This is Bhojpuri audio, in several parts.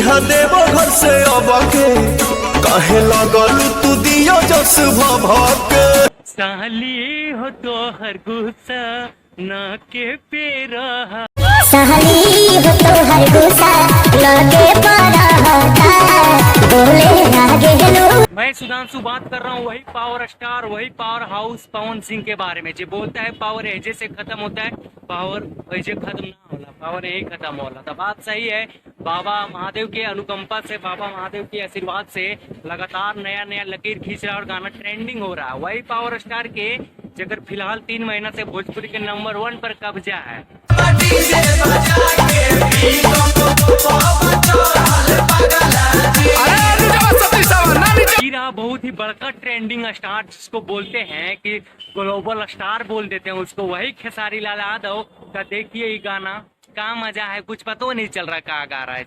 है देवो घर से अब के कहे लगल तू दियो जस भभके साली हो तो हर गुस्सा ना के पे रहा साली हो तो हर गुस्सा ना के मैं सुधांशु बात कर रहा हूँ वही पावर स्टार वही पावर हाउस पवन सिंह के बारे में जो बोलता है पावर एजे से खत्म होता है पावर एजे खत्म ना होला पावर यही खत्म होला। तो बात सही है। बाबा महादेव के अनुकंपा से बाबा महादेव के आशीर्वाद से लगातार नया नया लकीर खींच रहा है और गाना ट्रेंडिंग हो रहा है। वही पावर स्टार के जगह फिलहाल 3 महीना से भोजपुरी के नंबर 1 पर कब्जा है। बहुत ही बड़का ट्रेंडिंग स्टार जिसको बोलते हैं कि ग्लोबल स्टार बोल देते हैं उसको, वही खेसारी लाल यादव का देखिए ये गाना क्या मजा है, कुछ पता नहीं चल रहा कहाँ गा रहा है।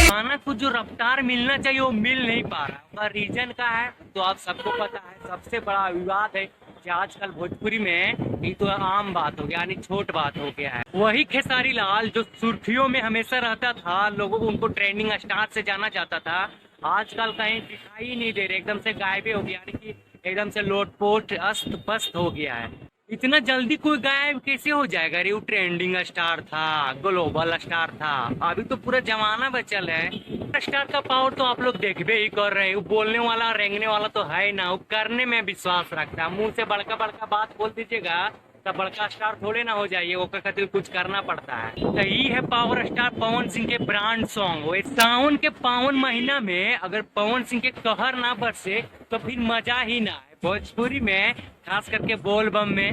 गाना को जो रफ्तार मिलना चाहिए वो मिल नहीं पा रहा। रीजन का है तो आप सबको पता है, सबसे बड़ा विवाद है कि आजकल भोजपुरी में ये तो आम बात हो गया यानी छोट बात हो गया है। वही खेसारी लाल जो सुर्खियों में हमेशा रहता था, लोगों को उनको ट्रेंडिंग स्टार से जाना जाता था, आजकल कहीं दिखाई नहीं दे रहे, एकदम से गायब हो गया यानी कि एकदम से लोटपोट अस्त पस्त हो गया है। इतना जल्दी कोई गायब कैसे हो जाएगा? अरे वो ट्रेंडिंग स्टार था, ग्लोबल स्टार था, अभी तो पूरा जमाना बचल है। स्टार का पावर तो आप लोग देखबे ही कर रहे हैं। वो बोलने वाला रेंगने वाला तो है ना, वो करने में विश्वास रखता है। मुंह से बड़का बड़का बात बोल दीजिएगा तब बड़का स्टार थोड़े ना हो जाइए, वो खातिर कुछ करना पड़ता है। तो यही है पावर स्टार पवन सिंह के ब्रांड सॉन्ग। वो सावन के पावन महीना में अगर पवन सिंह के कहर ना बरसे तो फिर मजा ही ना है भोजपुरी में, खास करके बोल बम में।